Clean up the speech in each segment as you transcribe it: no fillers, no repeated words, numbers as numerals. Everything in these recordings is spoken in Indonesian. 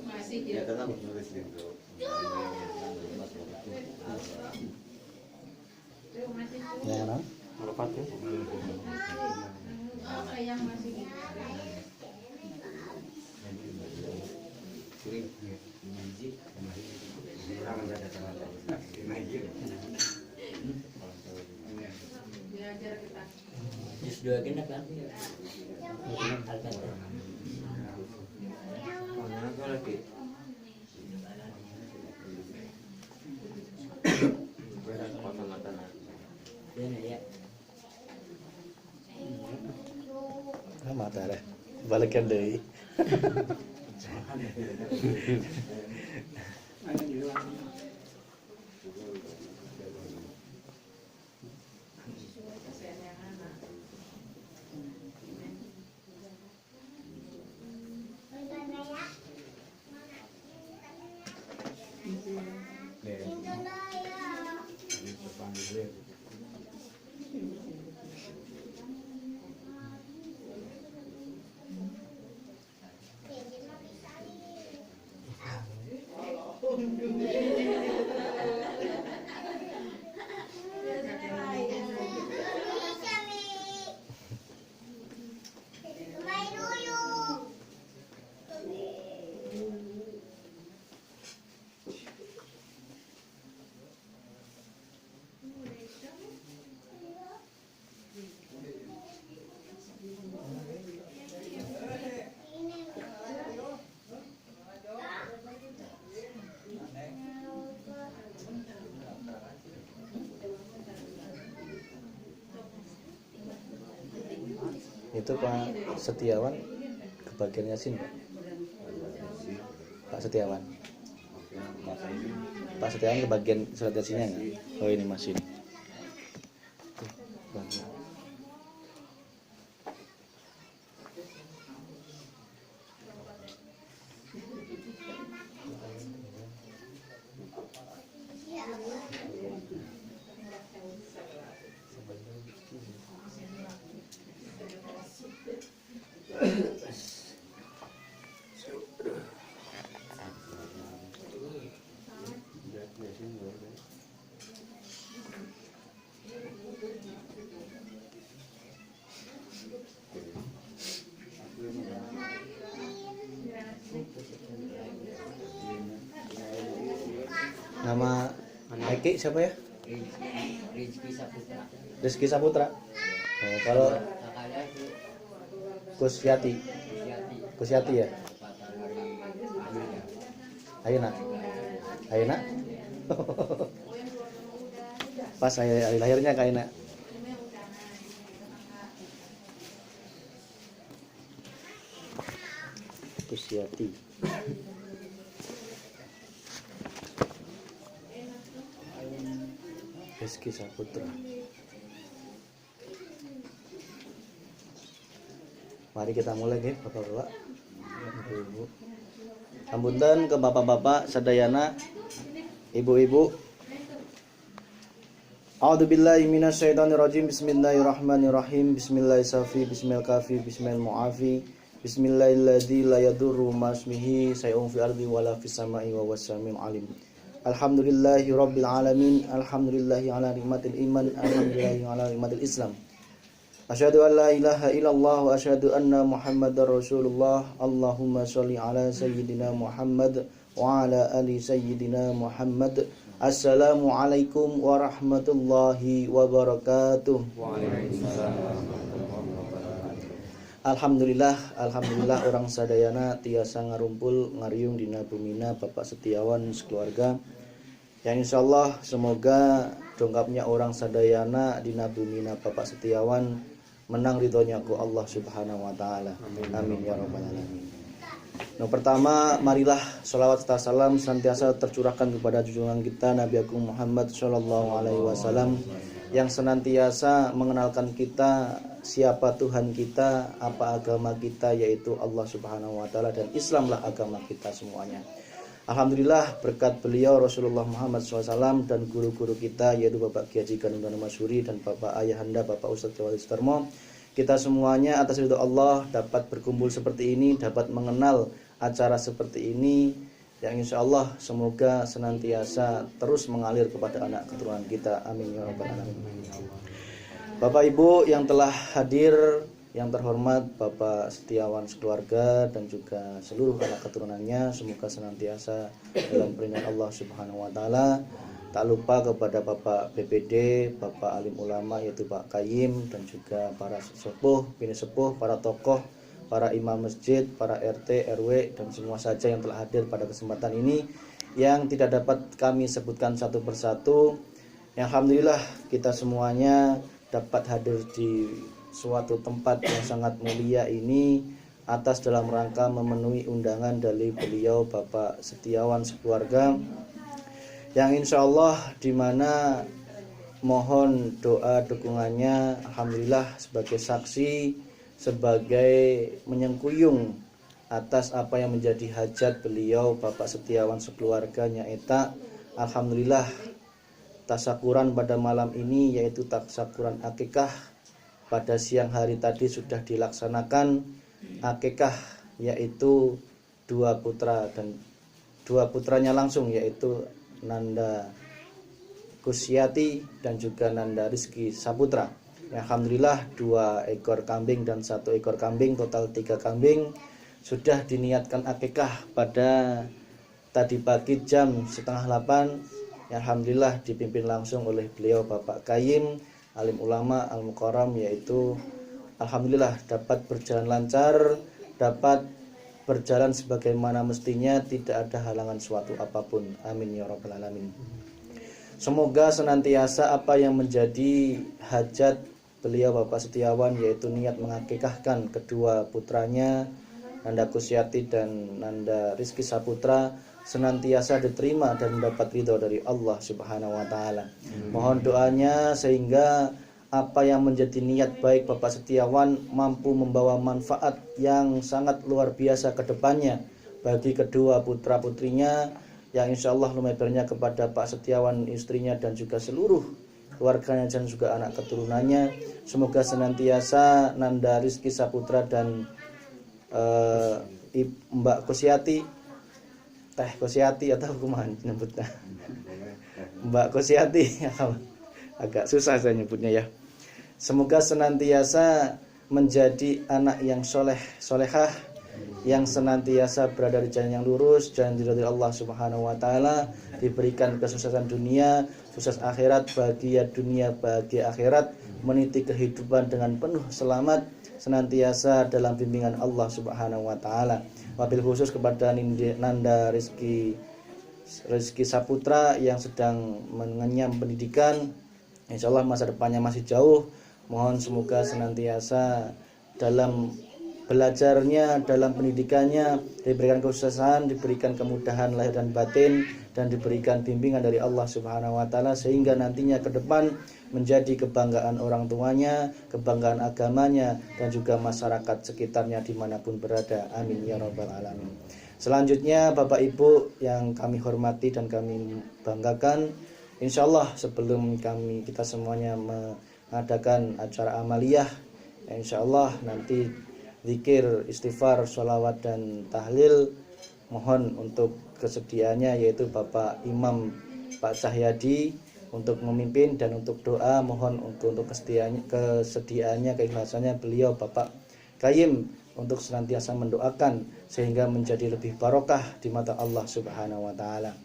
Masih ya tetap nulis itu. Ya, no? Lepat ya. Yang masih Jus dua kena kan? Aku lagi. Ya. Mata deh. Balikan deh. Itu Pak Setiawan kebagian Yasin, Pak. Pak Setiawan. Pak Setiawan kebagian surat Yasinnya enggak? Oh ini masih. Nama Eki siapa ya? Rizky Saputra. Rizky Saputra. Oh, kalau Kakaknya itu Kusyati. Kusyati ya? Ayeuna. Ayeuna. Pas hari lahirnya Kak Ayeuna. Kusyati. Rizky Saputra. Mari kita mulai nih Bapak-bapak, Ibu-ibu. Sambutan ke bapak-bapak sadayana, ibu-ibu. A'udzubillahi minasyaitonirrajim. Bismillahirrahmanirrahim. Bismillahirrahmanirrahim. Bismillahirkafi. Bismillahirmu'afi. Bismillahilladzi la yadurru ma'asmihi say'un fil ardi wala fis sama'i wa huwas samiul alim. Alhamdulillahi rabbil alamin. Alhamdulillahi ala nikmatil iman. Alhamdulillahi ala nikmatil islam. Asyhadu an la ilaha illallah wa asyhadu anna Muhammadar Rasulullah. Allahumma sholli ala sayyidina Muhammad wa ala ali sayyidina Muhammad. Assalamualaikum warahmatullahi wabarakatuh. Alhamdulillah orang sadayana tiasa ngarumpul ngariung dina bumina Bapak Setiawan sekeluarga. Yang insyaallah semoga dongkapnya orang sadayana dina bumina Bapak Setiawan menang ridhonya ku Allah Subhanahu wa taala. Amin ya rabbal alamin. Nah, pertama marilah sholawat serta salam senantiasa tercurahkan kepada junjungan kita Nabi Agung Muhammad sallallahu alaihi wasallam yang senantiasa mengenalkan kita siapa Tuhan kita, apa agama kita, yaitu Allah Subhanahu wa taala, dan Islamlah agama kita semuanya. Alhamdulillah berkat beliau Rasulullah Muhammad SAW dan guru-guru kita yaitu Bapak Kiai Haji Ganung Masyuri dan Bapak Ayahanda Bapak Ustadz Jawali Sutarmo, kita semuanya atas ridho Allah dapat berkumpul seperti ini, dapat mengenal acara seperti ini, yang insya Allah semoga senantiasa terus mengalir kepada anak keturunan kita. Amin ya rabbal alamin. Bapak Ibu yang telah hadir, yang terhormat Bapak Setiawan sekeluarga dan juga seluruh anak keturunannya, semoga senantiasa dalam perlindungan Allah Subhanahu wa taala. Tak lupa kepada Bapak BPD, Bapak alim ulama yaitu Pak Kayim, dan juga para sepuh, bini sepuh, para tokoh, para imam masjid, para RT, RW, dan semua saja yang telah hadir pada kesempatan ini, yang tidak dapat kami sebutkan satu persatu. Alhamdulillah kita semuanya dapat hadir di suatu tempat yang sangat mulia ini atas dalam rangka memenuhi undangan dari beliau Bapak Setiawan sekeluarga, yang insya Allah dimana mohon doa dukungannya, alhamdulillah sebagai saksi, sebagai menyengkuyung atas apa yang menjadi hajat beliau Bapak Setiawan sekeluarganya eta. Alhamdulillah tasakuran pada malam ini yaitu tasakuran akikah pada siang hari tadi sudah dilaksanakan. Akikah yaitu dua putra dan dua putranya langsung, yaitu Nanda Kusyati dan juga Nanda Rizki Saputra. Alhamdulillah 2 ekor kambing dan 1 ekor kambing, total 3 kambing sudah diniatkan akikah pada tadi pagi jam 7:30. Alhamdulillah dipimpin langsung oleh beliau Bapak Kayim, alim ulama al-mukarram, yaitu alhamdulillah dapat berjalan lancar, dapat berjalan sebagaimana mestinya, tidak ada halangan suatu apapun. Amin ya rabbal alamin. Semoga senantiasa apa yang menjadi hajat beliau Bapak Setiawan, yaitu niat mengakikahkan kedua putranya Nanda Kusyati dan Nanda Rizki Saputra, senantiasa diterima dan mendapat ridho dari Allah Subhanahu wa taala. Mohon doanya sehingga apa yang menjadi niat baik Bapak Setiawan mampu membawa manfaat yang sangat luar biasa ke depannya bagi kedua putra-putrinya, yang insya Allah lumebarnya kepada Pak Setiawan, istrinya, dan juga seluruh keluarganya dan juga anak keturunannya. Semoga senantiasa Nanda Rizki Saputra dan Mbak Kusyati, Teh Kusyati atau kumaha nyebutnya, Mbak Kusyati agak susah saya nyebutnya ya. Semoga senantiasa menjadi anak yang soleh solehah, yang senantiasa berada di jalan yang lurus, jalan diridhoi Allah Subhanahu wa taala, diberikan kesuksesan dunia, sukses akhirat, bahagia dunia, bahagia akhirat, meniti kehidupan dengan penuh selamat, senantiasa dalam bimbingan Allah Subhanahu wa taala. Wabil khusus kepada Nanda Rizki Saputra yang sedang mengenyam pendidikan, insyaallah masa depannya masih jauh. Mohon semoga senantiasa dalam belajarnya, dalam pendidikannya diberikan kesuksesan, diberikan kemudahan lahir dan batin, dan diberikan bimbingan dari Allah Subhanahu wa taala sehingga nantinya ke depan menjadi kebanggaan orang tuanya, kebanggaan agamanya, dan juga masyarakat sekitarnya dimanapun berada. Amin ya rabbal alamin. Selanjutnya Bapak Ibu yang kami hormati dan kami banggakan, insyaallah sebelum kita semuanya mengadakan acara amaliyah, insyaallah nanti zikir, istighfar, sholawat, dan tahlil, mohon untuk kesediaannya yaitu Bapak Imam Pak Cahyadi untuk memimpin, dan untuk doa mohon untuk kesediaannya, keikhlasannya beliau Bapak Kayim untuk senantiasa mendoakan sehingga menjadi lebih barokah di mata Allah Subhanahu wa taala.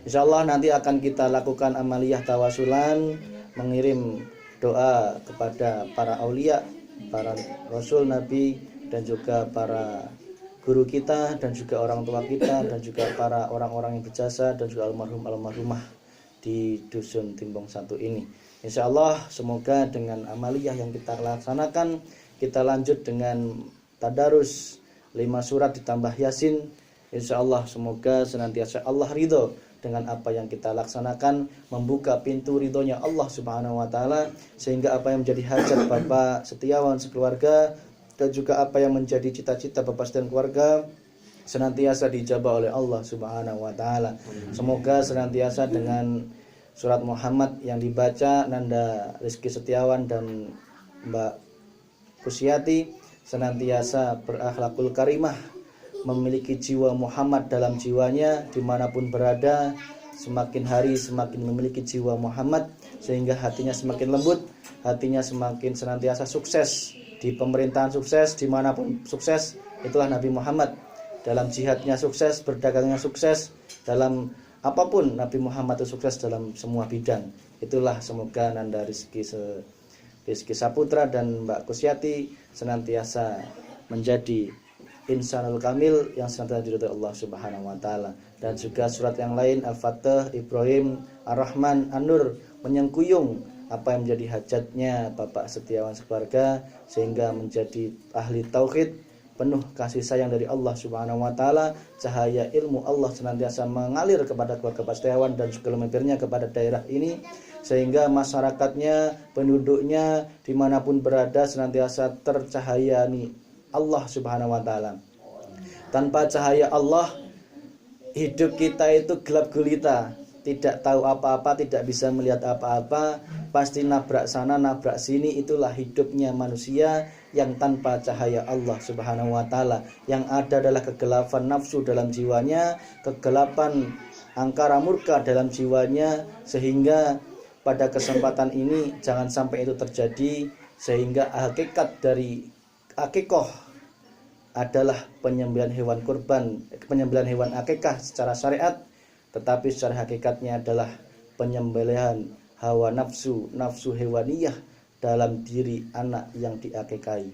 Insyaallah nanti akan kita lakukan amaliyah tawasulan, mengirim doa kepada para aulia, para rasul, nabi, dan juga para guru kita, dan juga orang tua kita, dan juga para orang-orang yang berjasa, dan juga almarhumah di dusun Timbong 1 ini. Insyaallah semoga dengan amaliyah yang kita laksanakan, kita lanjut dengan tadarus 5 surat ditambah yasin. Insyaallah semoga senantiasa Allah ridho dengan apa yang kita laksanakan, membuka pintu ridhonya Allah Subhanahu wa taala, sehingga apa yang menjadi hajat Bapak Setiawan sekeluarga dan juga apa yang menjadi cita-cita Bapak dan keluarga senantiasa dijabah oleh Allah Subhanahu wa taala. Semoga senantiasa dengan surat Muhammad yang dibaca Nanda Rizki Setiawan dan Mbak Kusyati senantiasa berakhlakul karimah, memiliki jiwa Muhammad dalam jiwanya dimanapun berada, semakin hari semakin memiliki jiwa Muhammad sehingga hatinya semakin lembut, hatinya semakin senantiasa sukses di pemerintahan, sukses dimanapun sukses. Itulah Nabi Muhammad. Dalam jihadnya sukses, berdagangnya sukses, dalam apapun Nabi Muhammad itu sukses dalam semua bidang. Itulah semoga Nanda Rizky Saputra dan Mbak Kusyati senantiasa menjadi insanul kamil yang senantiasa diridhoi Allah Subhanahu wa taala. Dan juga surat yang lain Al-Fatih, Ibrahim, Ar-Rahman, An-Nur menyengkuyung apa yang menjadi hajatnya Bapak Setiawan sekeluarga sehingga menjadi ahli tauhid, penuh kasih sayang dari Allah Subhanahu wa taala, cahaya ilmu Allah senantiasa mengalir kepada keluarga Pak Setiawan dan segala mampirnya kepada daerah ini sehingga masyarakatnya, penduduknya dimanapun berada senantiasa tercahayai Allah Subhanahu wa taala. Tanpa cahaya Allah, hidup kita itu gelap gulita, tidak tahu apa-apa, tidak bisa melihat apa-apa, pasti nabrak sana nabrak sini. Itulah hidupnya manusia yang tanpa cahaya Allah Subhanahu wa taala. Yang ada adalah kegelapan nafsu dalam jiwanya, kegelapan angkara murka dalam jiwanya, sehingga pada kesempatan ini jangan sampai itu terjadi, sehingga hakikat dari akikoh adalah penyembelihan hewan kurban, penyembelihan hewan akikah secara syariat, tetapi secara hakikatnya adalah penyembelihan hawa nafsu, nafsu hewaniyah dalam diri anak yang diakikahi.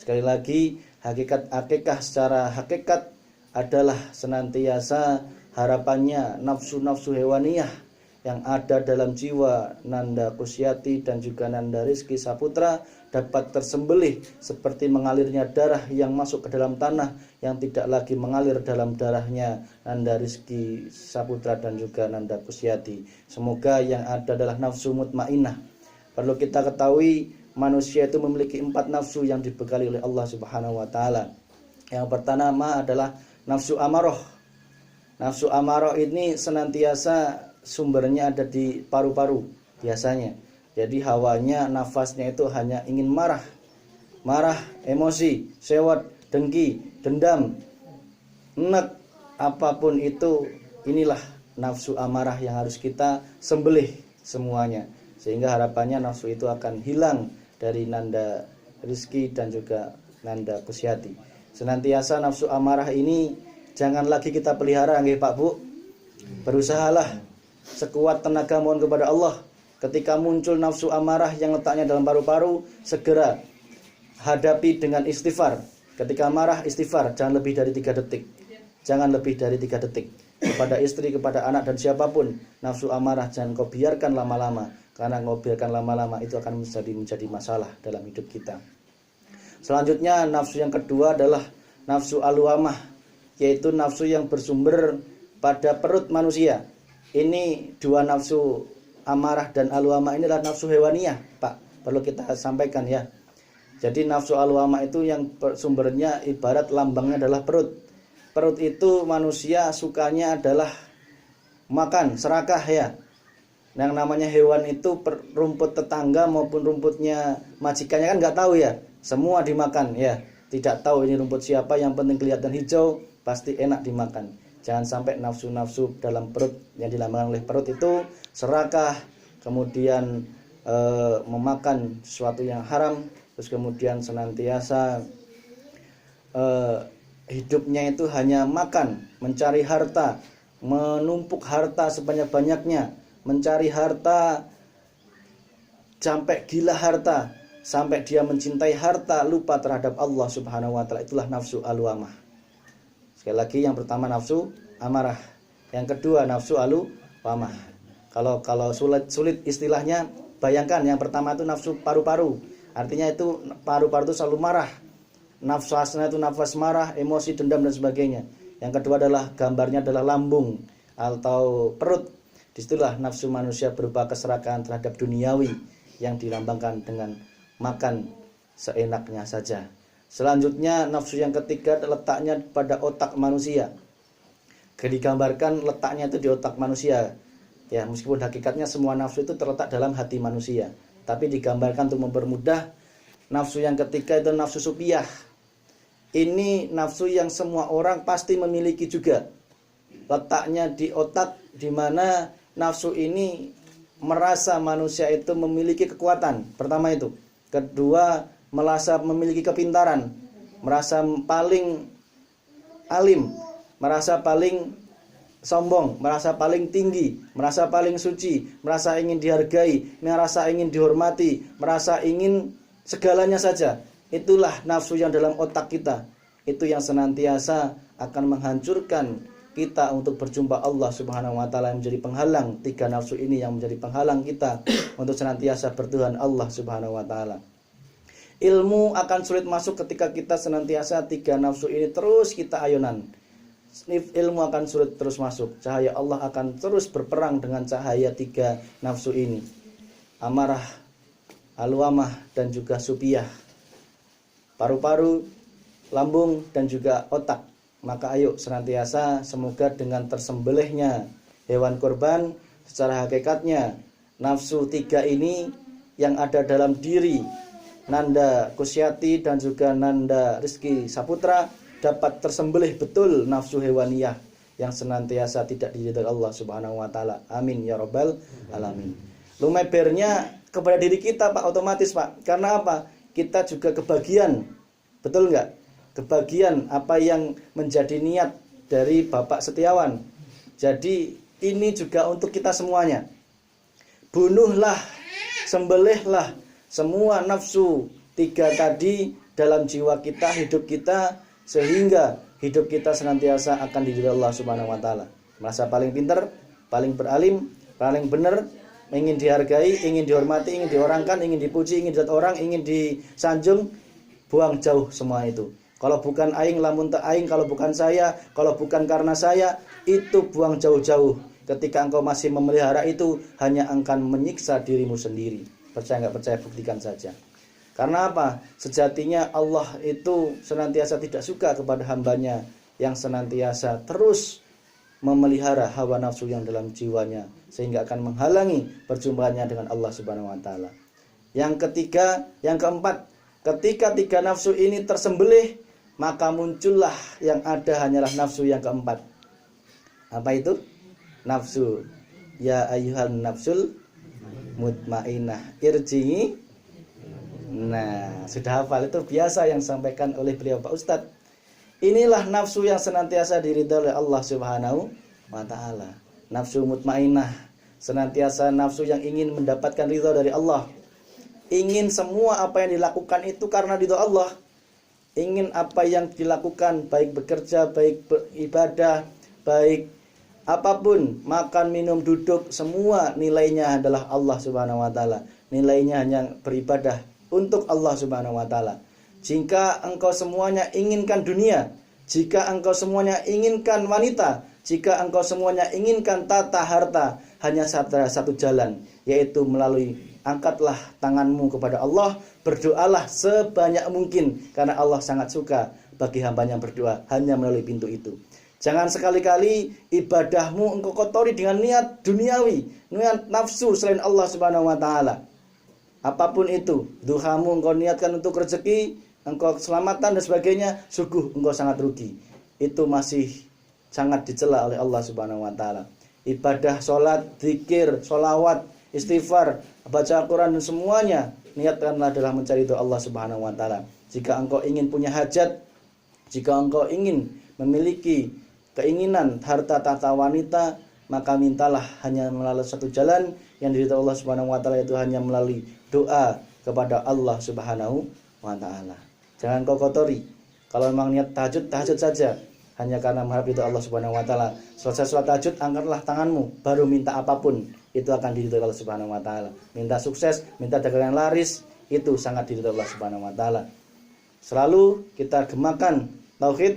Sekali lagi, hakikat akikah secara hakikat adalah senantiasa harapannya nafsu-nafsu hewaniyah yang ada dalam jiwa Nanda Kusyati dan juga Nanda Rizky Saputra dapat tersembelih seperti mengalirnya darah yang masuk ke dalam tanah, yang tidak lagi mengalir dalam darahnya Nanda Rizky Saputra dan juga Nanda Kusyati. Semoga yang ada adalah nafsu mutmainnah. Perlu kita ketahui manusia itu memiliki 4 nafsu yang dibekali oleh Allah Subhanahu wa taala. Yang pertama adalah nafsu amarah. Nafsu amarah ini senantiasa sumbernya ada di paru-paru biasanya. Jadi hawanya, nafasnya itu hanya ingin marah, emosi, sewot, dengki, dendam, enek, apapun itu. Inilah nafsu amarah yang harus kita sembelih semuanya, sehingga harapannya nafsu itu akan hilang dari Nanda Rizky dan juga Nanda Kusyati. Senantiasa nafsu amarah ini jangan lagi kita pelihara, nggih Pak Bu. Berusahalah sekuat tenaga mohon kepada Allah. Ketika muncul nafsu amarah yang letaknya dalam paru-paru, segera hadapi dengan istighfar. Ketika marah, istighfar, jangan lebih dari 3 detik. Jangan lebih dari 3 detik. Kepada istri, kepada anak dan siapapun, nafsu amarah jangan kau biarkan lama-lama, karena kau biarkan lama-lama itu akan menjadi masalah dalam hidup kita. Selanjutnya, nafsu yang kedua adalah nafsu alwamah, yaitu nafsu yang bersumber pada perut manusia. Ini 2 nafsu amarah dan alwamah ini adalah nafsu hewaniyah, Pak. Perlu kita sampaikan ya. Jadi nafsu alwamah itu yang sumbernya ibarat lambangnya adalah perut. Perut itu manusia sukanya adalah makan, serakah ya. Yang namanya hewan itu rumput tetangga maupun rumputnya majikannya kan nggak tahu ya. Semua dimakan ya. Tidak tahu ini rumput siapa, yang penting kelihatan hijau, pasti enak dimakan. Jangan sampai nafsu-nafsu dalam perut yang dilambangkan oleh perut itu serakah, kemudian memakan sesuatu yang haram, terus kemudian senantiasa hidupnya itu hanya makan, mencari harta, menumpuk harta sebanyak-banyaknya, mencari harta sampai gila harta, sampai dia mencintai harta, lupa terhadap Allah Subhanahu wa taala. Itulah nafsu alwamah. Sekali lagi, yang pertama nafsu amarah, yang kedua nafsu alwamah. Kalau sulit istilahnya, bayangkan yang pertama itu nafsu paru-paru. Artinya itu paru-paru itu selalu marah. Nafasnya itu nafas marah, emosi, dendam dan sebagainya. Yang kedua adalah gambarnya adalah lambung atau perut. Disitulah nafsu manusia berupa keserakahan terhadap duniawi yang dilambangkan dengan makan seenaknya saja. Selanjutnya nafsu yang ketiga letaknya pada otak manusia. Digambarkan letaknya itu di otak manusia. Ya, meskipun hakikatnya semua nafsu itu terletak dalam hati manusia, tapi digambarkan untuk mempermudah Nafsu yang ketiga itu nafsu supiyah. Ini nafsu yang semua orang pasti memiliki juga. Letaknya di otak, di mana nafsu ini merasa manusia itu memiliki kekuatan. Pertama itu. Kedua, merasa memiliki kepintaran, merasa paling alim, merasa paling sombong, merasa paling tinggi, merasa paling suci, merasa ingin dihargai, merasa ingin dihormati, merasa ingin segalanya saja. Itulah nafsu yang dalam otak kita. Itu yang senantiasa akan menghancurkan kita untuk berjumpa Allah Subhanahu wa taala, yang menjadi penghalang. Tiga nafsu ini yang menjadi penghalang kita untuk senantiasa bertuhan Allah Subhanahu wa taala. Ilmu akan sulit masuk ketika kita senantiasa tiga nafsu ini terus kita ayonan. Ilmu akan sulit terus masuk. Cahaya Allah akan terus berperang dengan cahaya tiga nafsu ini. Amarah, alwamah, dan juga supiyah. Paru-paru, lambung, dan juga otak. Maka ayo senantiasa semoga dengan tersembelihnya hewan kurban, secara hakikatnya nafsu tiga ini yang ada dalam diri Nanda Kusyati dan juga Nanda Rizky Saputra dapat tersembelih betul nafsu hewaniyah yang senantiasa tidak diridhoi Allah Subhanahu wa taala. Amin ya rabbal alamin. Lumebernya kepada diri kita Pak, otomatis Pak. Karena apa? Kita juga kebagian. Betul enggak? Kebagian apa yang menjadi niat dari Bapak Setiawan. Jadi ini juga untuk kita semuanya. Bunuhlah, sembelihlah semua nafsu tiga tadi dalam jiwa kita, hidup kita, sehingga hidup kita senantiasa akan diridhoi Allah Subhanahu wa taala. Merasa paling pintar, paling beralim, paling benar, ingin dihargai, ingin dihormati, ingin diorangkan, ingin dipuji, ingin dilihat orang, ingin disanjung, buang jauh semua itu. Kalau bukan aing lamun ta aing, kalau bukan saya, kalau bukan karena saya, itu buang jauh-jauh. Ketika engkau masih memelihara itu, hanya akan menyiksa dirimu sendiri. Percaya nggak percaya, buktikan saja. Karena apa? Sejatinya Allah itu senantiasa tidak suka kepada hambanya yang senantiasa terus memelihara hawa nafsu yang dalam jiwanya, sehingga akan menghalangi perjumpaannya dengan Allah Subhanahu wa taala. Yang ketiga, yang keempat, ketika tiga nafsu ini tersembelih, maka muncullah yang ada hanyalah nafsu yang keempat. Apa itu? Nafsu ya ayyuhan nafsul mutmainnah irji'i. Nah, sudah hafal, itu biasa yang disampaikan oleh beliau Pak Ustadz. Inilah nafsu yang senantiasa diridhoi oleh Allah Subhanahu wa taala. Nafsu mutmainnah, senantiasa nafsu yang ingin mendapatkan ridha dari Allah. Ingin semua apa yang dilakukan itu karena ridha Allah. Ingin apa yang dilakukan, baik bekerja, baik beribadah, baik apapun, makan, minum, duduk, semua nilainya adalah Allah Subhanahu wa taala. Nilainya hanya beribadah untuk Allah Subhanahu wa taala. Jika engkau semuanya inginkan dunia, jika engkau semuanya inginkan wanita, jika engkau semuanya inginkan tata harta, hanya satu jalan, yaitu melalui angkatlah tanganmu kepada Allah, berdoalah sebanyak mungkin, karena Allah sangat suka bagi hambanya yang berdoa hanya melalui pintu itu. Jangan sekali-kali ibadahmu engkau kotori dengan niat duniawi, niat nafsu selain Allah Subhanahu wa taala. Apapun itu, duhamu engkau niatkan untuk rezeki, engkau keselamatan dan sebagainya, sungguh engkau sangat rugi. Itu masih sangat dicela oleh Allah Subhanahu wa taala. Ibadah, sholat, zikir, sholawat, istighfar, baca Al-Quran dan semuanya, niatkanlah adalah mencari ridha Allah Subhanahu wa taala. Jika engkau ingin punya hajat, jika engkau ingin memiliki keinginan harta tahta wanita, maka mintalah hanya melalui satu jalan yang diridhoi Allah Subhanahu wa taala, itu hanya melalui doa kepada Allah Subhanahu wa taala. Jangan kau kotori. Kalau memang niat tahajud, tahajud saja, hanya karena mengharap ridha Allah Subhanahu wa taala. Selesai sholat tahajud, angkatlah tanganmu, baru minta apapun, itu akan diridhoi Allah Subhanahu wa taala. Minta sukses, minta dagangan laris, itu sangat diridhoi Allah Subhanahu wa taala. Selalu kita gemakan tauhid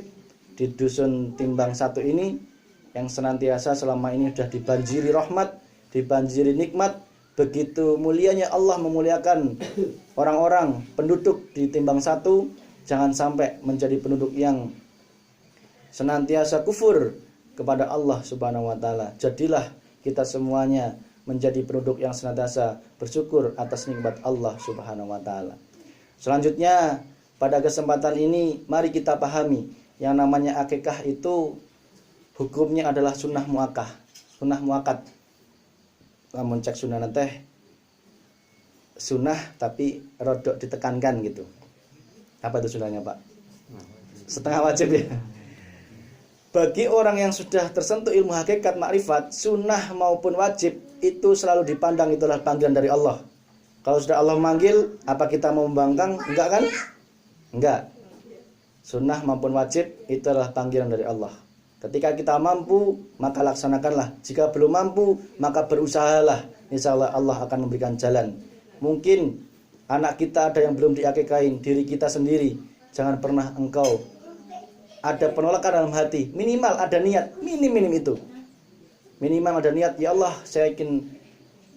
di dusun Timbang 1 ini, yang senantiasa selama ini sudah dibanjiri rahmat, dibanjiri nikmat. Begitu mulianya Allah memuliakan orang-orang penduduk di Timbang 1, jangan sampai menjadi penduduk yang senantiasa kufur kepada Allah Subhanahu wa taala. Jadilah kita semuanya menjadi penduduk yang senantiasa bersyukur atas nikmat Allah Subhanahu wa taala. Selanjutnya pada kesempatan ini mari kita pahami yang namanya akikah itu hukumnya adalah sunnah muakkad. Namun cek sunnah teh sunnah tapi rodok ditekankan gitu. Apa itu sunnahnya Pak? Setengah wajib ya. Bagi orang yang sudah tersentuh ilmu hakikat makrifat, sunnah maupun wajib itu selalu dipandang itulah panggilan dari Allah. Kalau sudah Allah manggil, apa kita mau membangkang? Enggak kan? Enggak. Sunnah maupun wajib itu adalah panggilan dari Allah. Ketika kita mampu, maka laksanakanlah. Jika belum mampu, maka berusahalah. Insyaallah Allah akan memberikan jalan. Mungkin anak kita ada yang belum diakikain, diri kita sendiri. Jangan pernah engkau ada penolakan dalam hati, minimal ada niat, minim itu. Minimal ada niat, ya Allah, saya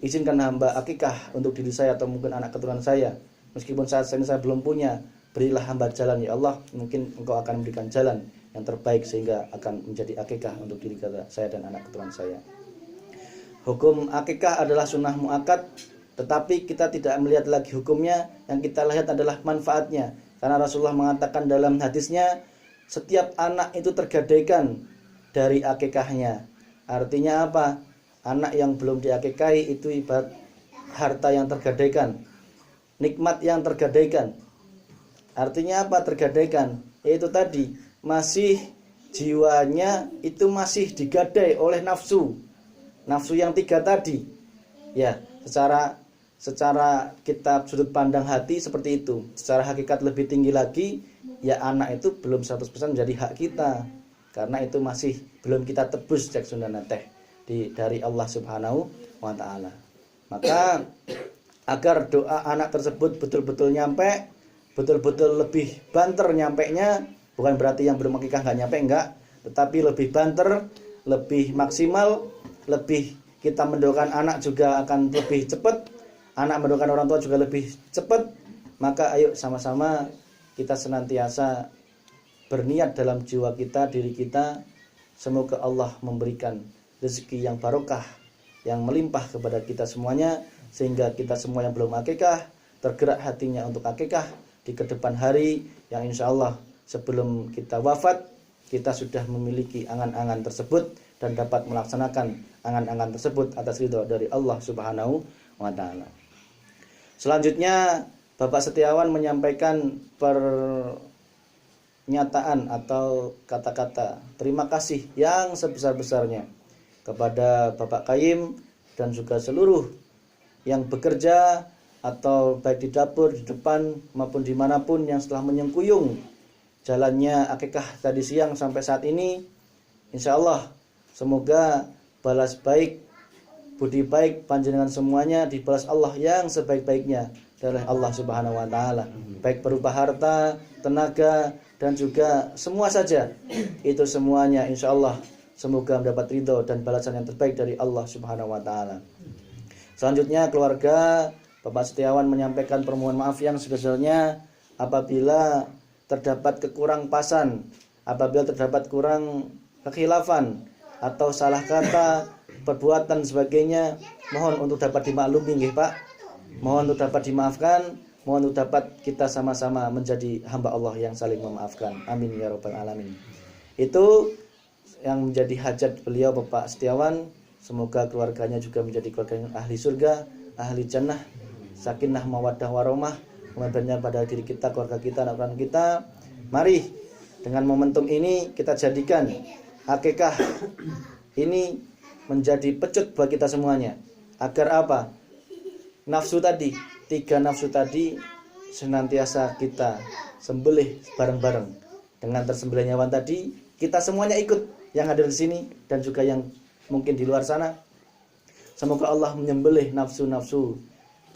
izinkan hamba akikah untuk diri saya atau mungkin anak keturunan saya. Meskipun saat ini saya belum punya, berilah hamba jalan ya Allah, mungkin engkau akan memberikan jalan yang terbaik sehingga akan menjadi akikah untuk diri saya dan anak keturunan saya. Hukum akikah adalah sunnah muakkad, tetapi kita tidak melihat lagi hukumnya, yang kita lihat adalah manfaatnya. Karena Rasulullah mengatakan dalam hadisnya, setiap anak itu tergadaikan dari akikahnya. Artinya apa? Anak yang belum diakikahi itu ibarat harta yang tergadaikan, nikmat yang tergadaikan. Artinya apa tergadaikan? Yaitu tadi, masih jiwanya itu masih digadai oleh nafsu yang 3 tadi. Ya, secara kita sudut pandang hati seperti itu. Secara hakikat lebih tinggi lagi, ya anak itu belum 100% menjadi hak kita, karena itu masih belum kita tebus cek sunana teh dari Allah Subhanahu wa taala. Maka agar doa anak tersebut betul-betul nyampe, betul-betul lebih banter nyampenya, bukan berarti yang belum akikah enggak nyampe, enggak, tetapi lebih banter, lebih maksimal, lebih kita mendoakan anak juga akan lebih cepat, anak mendoakan orang tua juga lebih cepat. Maka ayo sama-sama kita senantiasa berniat dalam jiwa kita, diri kita, semoga Allah memberikan rezeki yang barokah, yang melimpah kepada kita semuanya, sehingga kita semua yang belum akikah tergerak hatinya untuk akikah di kedepan hari, yang insya Allah sebelum kita wafat kita sudah memiliki angan-angan tersebut dan dapat melaksanakan angan-angan tersebut atas ridho dari Allah Subhanahu wa taala. Selanjutnya Bapak Setiawan menyampaikan pernyataan atau kata-kata terima kasih yang sebesar-besarnya kepada Bapak Qayyim dan juga seluruh yang bekerja atau baik di dapur, di depan maupun dimanapun yang setelah menyengkuyung jalannya akikah tadi siang sampai saat ini. Insya Allah semoga balas baik, budi baik panjenengan semuanya dibalas Allah yang sebaik-baiknya dari Allah Subhanahu wa taala, baik berupa harta, tenaga dan juga semua saja. Itu semuanya insya Allah semoga mendapat ridho dan balasan yang terbaik dari Allah Subhanahu wa taala. Selanjutnya keluarga Bapak Setiawan menyampaikan permohonan maaf yang sebesarnya apabila terdapat kekurang pasan, apabila terdapat kurang kekhilafan atau salah kata, perbuatan sebagainya, mohon untuk dapat dimaklumi nggih Pak. Mohon untuk dapat dimaafkan, mohon untuk dapat kita sama-sama menjadi hamba Allah yang saling memaafkan. Amin ya rabbal alamin. Itu yang menjadi hajat beliau Bapak Setiawan. Semoga keluarganya juga menjadi keluarga yang ahli surga, ahli jannah, sakinah mawaddah warahmah, kemudian pada diri kita, keluarga kita, anak-anak kita. Mari dengan momentum ini kita jadikan akikah ini menjadi pecut bagi kita semuanya. Agar apa? Nafsu tadi, 3 nafsu tadi senantiasa kita sembelih bareng-bareng. Dengan tersembelihnya hewan tadi, kita semuanya ikut yang hadir di sini dan juga yang mungkin di luar sana. Semoga Allah menyembelih nafsu-nafsu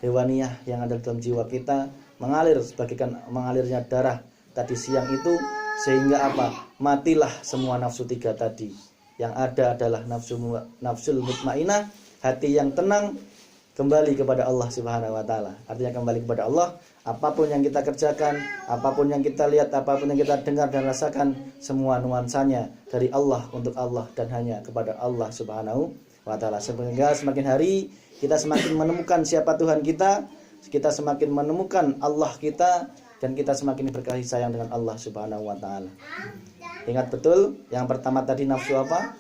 hewaniyah yang ada dalam jiwa kita, mengalir sebagaikan mengalirnya darah tadi siang itu, sehingga apa? Matilah semua nafsu 3 tadi. Yang ada adalah nafsul mutmainah, hati yang tenang, kembali kepada Allah Subhanahu wa taala. Artinya kembali kepada Allah, apapun yang kita kerjakan, apapun yang kita lihat, apapun yang kita dengar dan rasakan, semua nuansanya dari Allah untuk Allah dan hanya kepada Allah Subhanahu wa taala. Sehingga semakin hari kita semakin menemukan siapa Tuhan kita, kita semakin menemukan Allah kita, dan kita semakin berkasih sayang dengan Allah Subhanahu wa taala. Ingat betul, yang pertama tadi nafsu apa?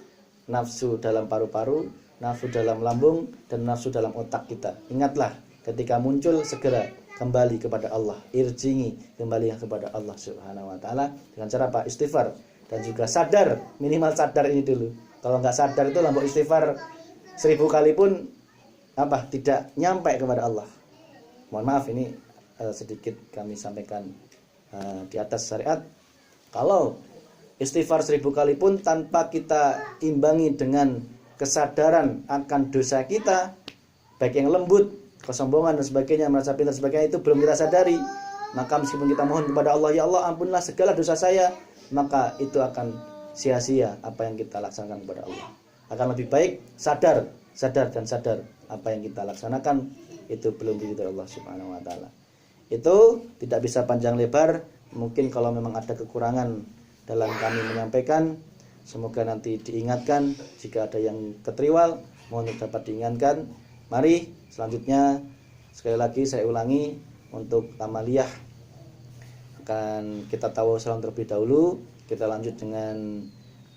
Nafsu dalam paru-paru, nafsu dalam lambung, dan nafsu dalam otak kita. Ingatlah, ketika muncul segera kembali kepada Allah, irjingi, kembali kepada Allah Subhanahu wa taala dengan cara apa? Istighfar, dan juga sadar, minimal sadar ini dulu. Kalau nggak sadar itu lambok istighfar 1000 kali pun apa? Tidak nyampe kepada Allah. Mohon maaf, ini sedikit kami sampaikan di atas syariat. Kalau istighfar 1000 kali pun tanpa kita imbangi dengan kesadaran akan dosa kita, baik yang lembut, kesombongan dan sebagainya, merasa pintar dan sebagainya, itu belum kita sadari, maka meskipun kita mohon kepada Allah, ya Allah ampunlah segala dosa saya, maka itu akan sia-sia apa yang kita laksanakan kepada Allah. Akan lebih baik sadar apa yang kita laksanakan itu belum diridhoi Allah Subhanahu wa taala. Itu tidak bisa panjang lebar. Mungkin kalau memang ada kekurangan dalam kami menyampaikan, semoga nanti diingatkan. Jika ada yang ketriwal, mohon dapat diingatkan. Mari selanjutnya, sekali lagi saya ulangi, untuk amaliyah akan kita tahu salam terlebih dahulu. Kita lanjut dengan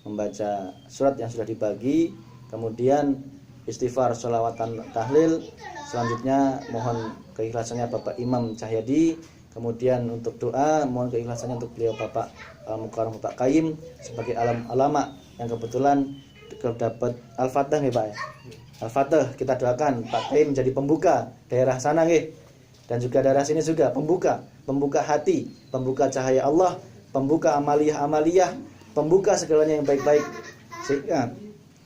membaca surat yang sudah dibagi, kemudian istighfar, sholawatan, tahlil. Selanjutnya mohon keikhlasannya Bapak Imam Cahyadi. Kemudian untuk doa, mohon keikhlasannya untuk beliau Bapak Mukarram Bapak Qayyim sebagai ulama yang kebetulan dapat Al-Fatah ya Pak ya. Al-Fatah kita doakan Pak Qayyim jadi pembuka daerah sana nggih. Dan juga daerah sini juga pembuka hati, pembuka cahaya Allah, pembuka amaliyah, pembuka segalanya yang baik-baik,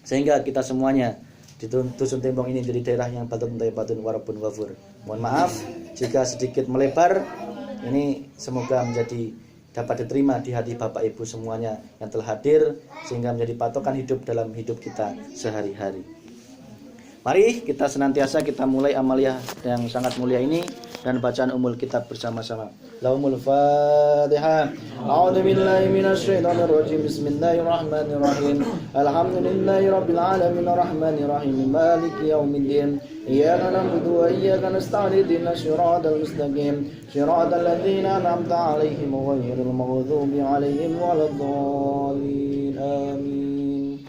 sehingga kita semuanya di Dusun Tembong ini jadi daerah yang batun tayyibatun warabun ghafur. Mohon maaf jika sedikit melebar. Ini semoga menjadi dapat diterima di hati Bapak Ibu semuanya yang telah hadir, sehingga menjadi patokan hidup dalam hidup kita sehari-hari. Mari kita senantiasa kita mulai amaliyah yang sangat mulia ini dan bacaan umul kitab bersama-sama. Lahumul Fatihah. A'udzu billahi minasy syaithanir rajim. Bismillahirrahmanirrahim. Alhamdulillahi rabbil alamin arrahmanir rahim maliki yaumiddin. Iyyaka na'budu wa iyyaka nasta'in ihdinas siratal mustaqim. Siratal ladzina an'amta 'alaihim ghairil maghdubi 'alaihim waladdallin. Amin.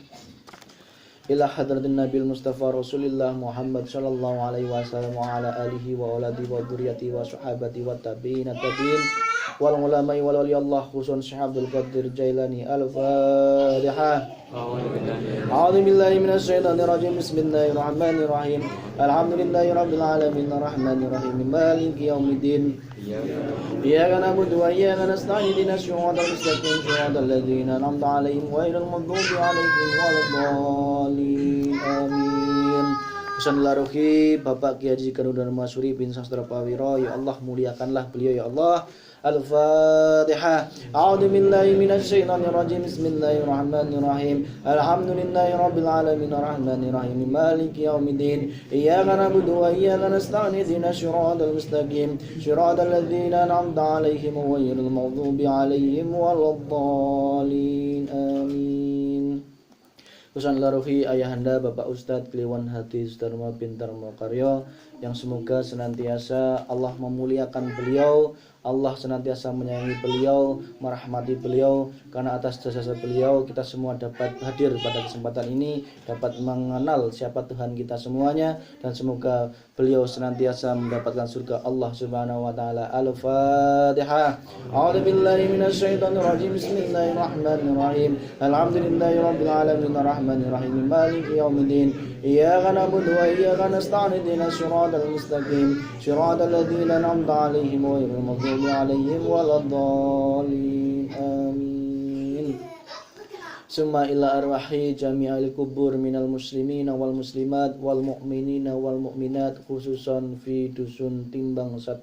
Ila hadratin Nabil Mustafa Rasulillah Muhammad sallallahu alaihi wasallam wa ala alihi wa auladi wa dzurriyyati wa sahabati wa tabi'in tabi'in wal ulama'i wal waliyallah khusun Syekh Abdul Qadir Jailani. Al-Fatihah. A'udzu billahi minasy syaithanir rajim. Bismillahirrahmanirrahim. Alhamdulillahi rabbil alamin arrahmanir rahim maliki yaumiddin. Iyyaka na'budu wa iyyaka nasta'in ihdinas siratal mustaqim siratal ladzina an'amta 'alaihim ghairil maghdubi 'alaihim waladdallin. Amin. Bismillah rohi Bapak Kiai Haji Kanudan Masuri bin Sastra Pawiro, ya Allah muliakanlah beliau ya Allah. Al-Fatihah. A'udzu billahi minasy syaithanir rajim. Bismillahirrahmanirrahim. Alhamdulillahi rabbil alamin arrahmanir rahim maliki yaumiddin. Iyyaka na'budu wa iyyaka nasta'in ihdinas siratal mustaqim siratal ladzina an'amta 'alaihim ghairil maghdubi 'alaihim waladdallin. Amin. Pesan laruhi ayahanda Bapak Ustadz Kliwon Hati Sudarma Pintar Mokaryo, yang semoga senantiasa Allah memuliakan beliau, Allah senantiasa menyayangi beliau, merahmati beliau, karena atas jasa beliau kita semua dapat hadir pada kesempatan ini, dapat mengenal siapa Tuhan kita semuanya, dan semoga beliau senantiasa mendapatkan surga Allah Subhanahu wa taala. Al-Fatihah. A'udzu billahi minasy syaithanir rajim. Bismillahirrahmanirrahim. Alhamdulillahi rabbil alamin arrahmanir rahim maliki yaumiddin. Iyyaka na'budu wa iyyaka nasta'in ihdinas siratal mustaqim siratal ladzina an'amta 'alaihim ghairil maghdubi 'alaihim waladdallin. Amin. Summa ila arwahi jami'al kubur minal muslimina wal muslimat wal mu'minina wal mu'minat, khususan fi Dusun Timbang 1.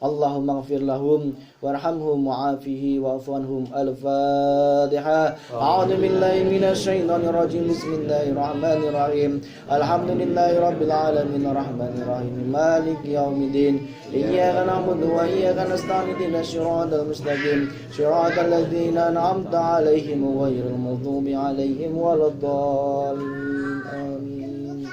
Allahumma ighfir lahum warhamhum wa'afihi wa'afuanhum. Al-Fatihah. A'udzu billahi minasy syaithanir rajim. Bismillahirrahmanirrahim. Alhamdulillahi rabbil alamin arrahmanir rahim maliki yaumiddin. Iyyaka na'budu wa iyyaka nasta'in ihdinas siratal mustaqim siratal ladzina an'amta 'alaihim ghairil maghdubi 'alaihim waladdallin. Amin.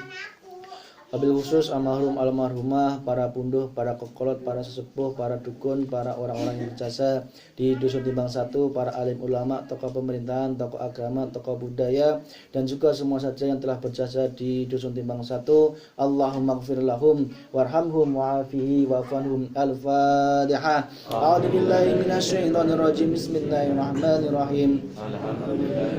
Wabil khusus almarhumah, para punduh, para kokolot, para sesepuh, para dukun, para orang-orang yang berjasa di Dusun Timbang 1, para alim ulama, tokoh pemerintahan, tokoh agama, tokoh budaya, dan juga semua saja yang telah berjasa di Dusun Timbang 1. Allahumma gfir lahum warhamhum wa'afihi wa'afanhum. Al-Fatihah. A'udzubillahi minasyaitonirrajim. Bismillahirrahmanirrahim.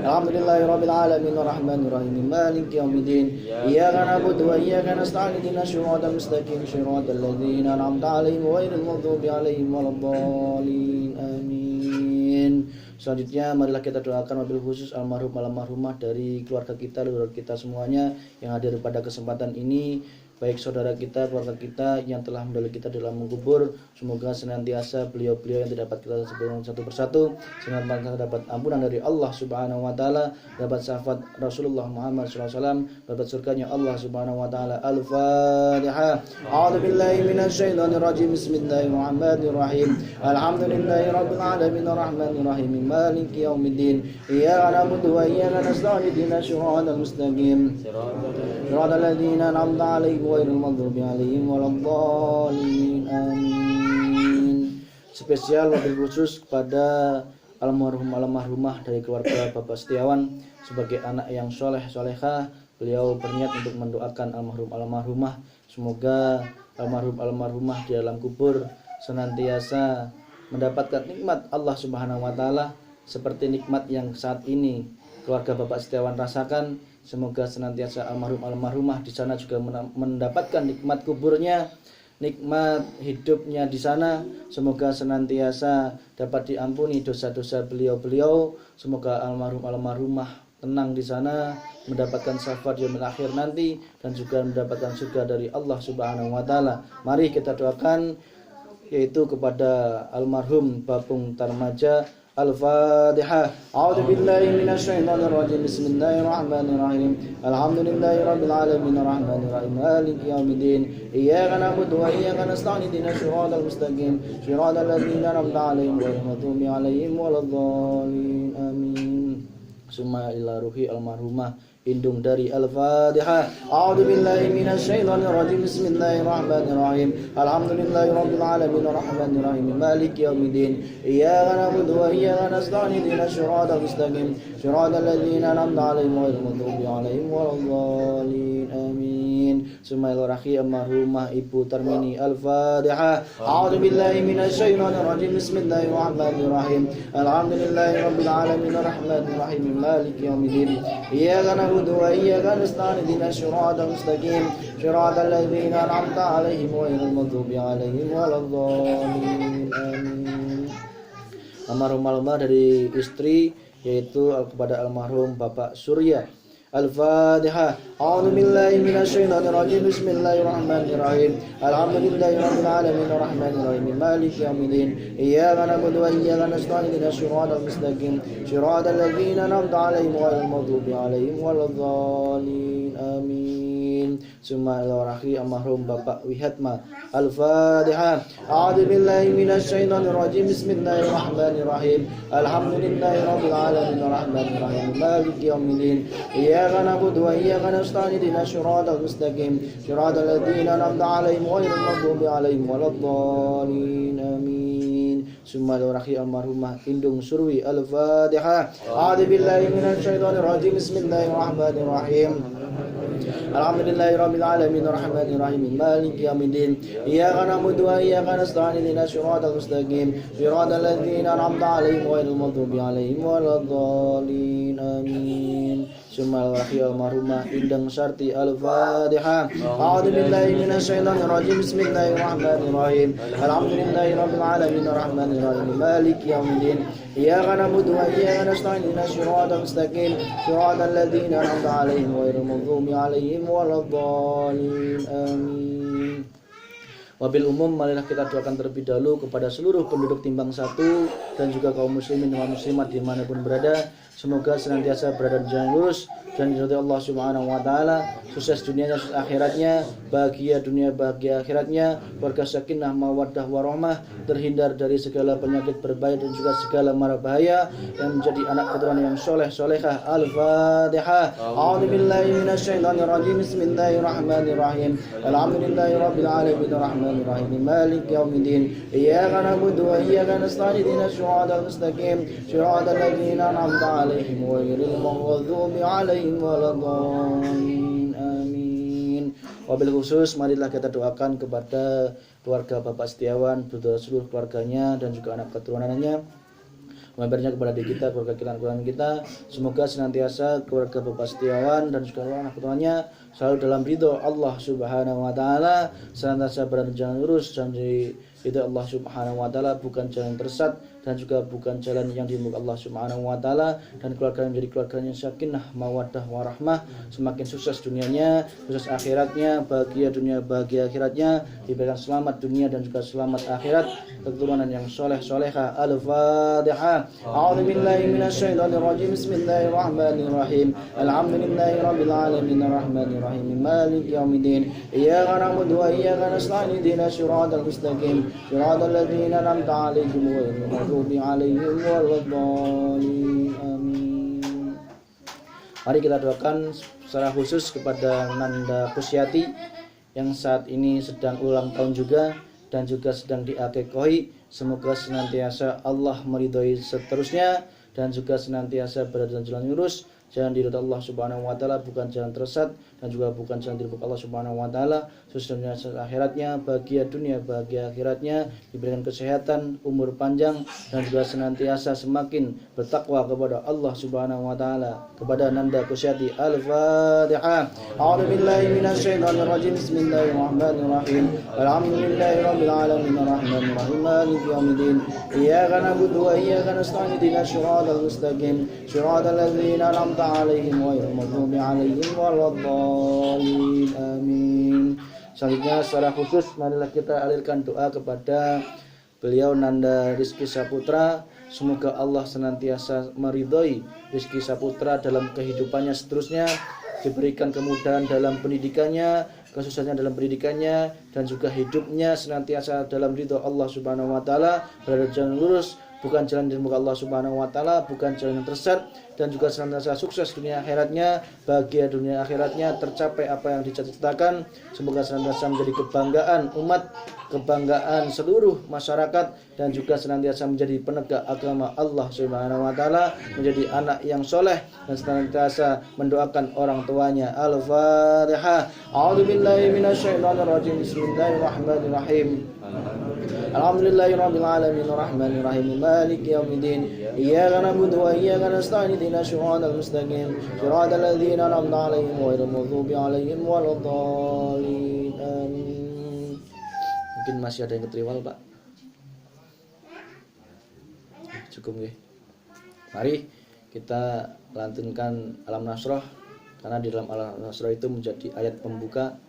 Alhamdulillahi rabbil alamin arrahmanirrahim maliki yaumiddin. Iyyaka na'budu wa iyyaka nasta'in ihdinas siratal mustaqim siratal ladzina an'amta 'alaihim ghairil maghdubi 'alaihim waladdallin. Amin. Selanjutnya marilah kita doakan wabil khusus almarhumah dari keluarga kita, leluhur kita semuanya yang hadir pada kesempatan ini, baik saudara kita, keluarga kita yang telah mendahului kita dalam mengkubur. Semoga senantiasa beliau-beliau yang tidak dapat kita sebutkan satu persatu, senantiasa dapat ampunan dari Allah Subhanahu wa taala, dapat syafaat Rasulullah Muhammad SAW, dapat surganya Allah Subhanahu wa taala. Al-Fatihah. A'udzubillahi minasyaitonirrajim. Bismillahirrahmanirrahim. Alhamdulillahirabbil alamin arrahmanirrahim maliki yaumiddin. Iyyaka na'budu wa iyyaka nasta'in ihdinas siratal mustaqim siratal ladzina an'amta 'alaihim ghairil maghdubi 'alaihim waladdallin. Amin. Spesial wabil khusus kepada almarhumah dari keluarga Bapak Setiawan sebagai anak yang soleh-solehah. Beliau berniat untuk mendoakan almarhumah. Semoga almarhumah di dalam kubur senantiasa mendapatkan nikmat Allah Subhanahu wa taala seperti nikmat yang saat ini keluarga Bapak Setiawan rasakan. Semoga senantiasa almarhumah di sana juga mendapatkan nikmat kuburnya, nikmat hidupnya di sana. Semoga senantiasa dapat diampuni dosa-dosa beliau-beliau. Semoga almarhumah tenang di sana, mendapatkan syafaat yaumil akhir nanti, dan juga mendapatkan surga dari Allah Subhanahu wa taala. Mari kita doakan yaitu kepada almarhum Babung Tarmaja. Al-Fatihah. A'udzubillahi minasyaitonirrajim. Bismillahirrahmanirrahim. Alhamdulillahi rabbil alamin arrahmanirrahim maliki yaumiddin. Iyyaka na'budu wa iyyaka nasta'in ihdinas siratal mustaqim siratal ladzina an'amta 'alaihim ghairil maghdubi 'alaihim waladdallin. Amin. Summa ila ruhi almarhumah indung dari Al-Fatihah. A'udzubillahi minasyaitonirrajim. Bismillahirrahmanirrahim. Alhamdulillahirabbil alamin arrahmanirrahim maliki yaumiddin. Iyyaka na'budu wa iyyaka nasta'in ihdinas siratal mustaqim siratal ladzina an'amta 'alaihim ghairil maghdubi 'alaihim waladdallin. Amin. Summa ila ruhi almarhumah Ibu Tarmini. Al-Fatihah. A'udzubillahi minasyaitonirrajim. Bismillahirrahmanirrahim. Alhamdulillahirabbil alamin arrahmanirrahim maliki yaumiddin. Iyyaka na'budu wa iyyaka nasta'in ihdinas siratal mustaqim siratal ladzina an'amta 'alaihim ghairil maghdubi 'alaihim waladdallin. Amin. Almarhumah dari istri yaitu kepada almarhum Bapak Surya. Al-Fatihah. A'udzu billahi minasyaitonir rajim. Bismillahirrahmanirrahim. Alhamdulillahirabbil alamin arrahmanirrahim maliki yaumiddin. Iyyaka na'budu wa iyyaka nasta'in ihdinas siratal mustaqim siratal ladzina an'amta 'alaihim ghairil maghdubi 'alaihim waladdallin. Amin. Summa ila rahi almarhum Bapak Wihatma. Al-Fatihah. A'udzu billahi minasyaitonir rajim. Bismillahirrahmanirrahim. Alhamdulillahirabbil alamin arrahmanirrahim maliki yaumiddin. Iyyaka na'budu wa iyyaka nasta'in ihdinas siratal mustaqim siratal ladzina an'amta 'alaihim ghairil maghdubi 'alaihim waladdallin. Amin. Summa rahi almarhumah Indung Surwi. Al-Fatihah. A'udzu billahi minasyaitonir rajim. Bismillahirrahmanirrahim. Alhamdulillahirabbil alamin arrahmanirrahim maliki yaumiddin. Iyyaka na'budu wa iyyaka nasta'in ihdinas siratal mustaqim siratal ladzina an'amta 'alaihim ghairil maghdubi 'alaihim waladdallin. Amin. Summa rahi almarhumah Indang Sarti. Al-Fatihah. A'udzu billahi minasyaitonir rajim. Bismillahirrahmanirrahim. Alhamdulillahirabbil alamin arrahmanirrahim maliki yaumiddin. Iyyaka na'budu wa iyyaka nasta'in ihdinas siratal mustaqim siratal ladzina an'amta 'alaihim ghairil maghdubi 'alaihim waladdallin. Amin. Wabil umum, marilah kita doakan terlebih dahulu kepada seluruh penduduk Timbang 1 dan juga kaum muslimin dan muslimat dimanapun berada. Semoga senantiasa berada di jalan lurus dan diridhoi Allah Subhanahu wa taala, sukses dunianya, sukses akhiratnya, bahagia dunia, bahagia akhiratnya, keluarga sakinah, mawaddah warahmah, terhindar dari segala penyakit berbahaya dan juga segala mara bahaya, yang menjadi anak keturunan yang soleh solehah. Al-Fatihah. A'udzubillahi minasyaitonir rajim. Bismillahirrahmanirrahim. Alhamdulillahirabbil alamin arrahmanirrahim maliki yaumiddin. Iyyaka na'budu wa iyyaka nasta'in ihdinas siratal mustaqim siratal ladzina an'amta 'alaihim ghairil maghdubi 'alaihim waladdallin. Amin. Wabil khusus marilah kita doakan kepada keluarga Bapak Setiawan, beserta seluruh keluarganya dan juga anak keturunannya, mengabarnya kepada diri kita, keluarga kita. Semoga senantiasa keluarga Bapak Setiawan dan juga anak keturunannya selalu dalam ridho Allah Subhanahu wa taala, senantiasa berada di jalan lurus dan di ridho Allah Subhanahu wa taala, bukan jalan tersesat dan juga bukan jalan yang dimurkai Allah Subhanahu wa taala, dan keluarga yang menjadi keluarganya sakinah, mawaddah warahmah, semakin sukses dunianya, sukses akhiratnya, bahagia dunia, bahagia akhiratnya, diberikan selamat dunia dan juga selamat akhirat, keturunan yang soleh solehah. Al-Fatihah. A'udzubillahi minasyaitonir rajim. Bismillahirrahmanirrahim. Alhamdulillahirabbil alamin arrahmanirrahim maliki yaumiddin. Iyyaka na'budu wa iyyaka nasta'in ihdinas siratal mustaqim siratal ladzina an'amta 'alaihim ghairil maghdubi 'alaihim waladdallin. Amin. Mari kita doakan secara khusus kepada Nanda Kusyati yang saat ini sedang ulang tahun juga dan juga sedang diakekahi. Semoga senantiasa Allah meridhoi seterusnya dan juga senantiasa berada dalam jalan lurus, jalan diridhoi Allah Subhanahu wa taala, bukan jalan tersesat dan juga bukan jalan dimurkai Allah Subhanahu wa taala. Sukses akhiratnya, bahagia dunia, bahagia akhiratnya, diberikan kesehatan, umur panjang dan juga senantiasa semakin bertakwa kepada Allah Subhanahu wa taala. Kepada Nanda Kusyati. Al-Fatihah. A'udzubillahi minasyaitonir rajim. Bismillahirrahmanirrahim. Alhamdulillahirabbil alamin arrahmanirrahim maliki yaumiddin. Iyyaka na'budu wa iyyaka nasta'in ihdinas siratal mustaqim siratal ladzina an'amta 'alaihim ghairil maghdubi 'alaihim waladdallin. Amin. Selanjutnya secara khusus marilah kita alirkan doa kepada beliau Nanda Rizky Saputra. Semoga Allah senantiasa meridhoi Rizky Saputra dalam kehidupannya seterusnya, diberikan kemudahan dalam pendidikannya, kesuksesan dalam pendidikannya, dan juga hidupnya senantiasa dalam ridho Allah Subhanahu wa taala, berada di jalan lurus, bukan jalan yang dimurkai Allah Subhanahu wa taala, bukan jalan yang tersesat, dan juga senantiasa sukses dunia akhiratnya, bahagia dunia akhiratnya, tercapai apa yang dicita-citakan. Semoga senantiasa menjadi kebanggaan umat, kebanggaan seluruh masyarakat, dan juga senantiasa menjadi penegak agama Allah Subhanahu wa taala, menjadi anak yang soleh dan senantiasa mendoakan orang tuanya. Al-Fatihah. A'udzubillahi minasyaitonir rajim. Bismillahirrahmanirrahim. Alhamdulillahirabbil alamin arrahmanirrahim maliki yaumiddin. Iyyaka na'budu wa iyyaka nasta'in ihdinas siratal mustaqim siratal ladzina an'amta 'alaihim ghairil maghdubi 'alaihim waladdallin. Amin. Mungkin masih ada yang ketriwal, Pak. Cukup nggih. Mari kita lantunkan Alam Nasrah, karena di dalam Alam Nasrah itu menjadi ayat pembuka,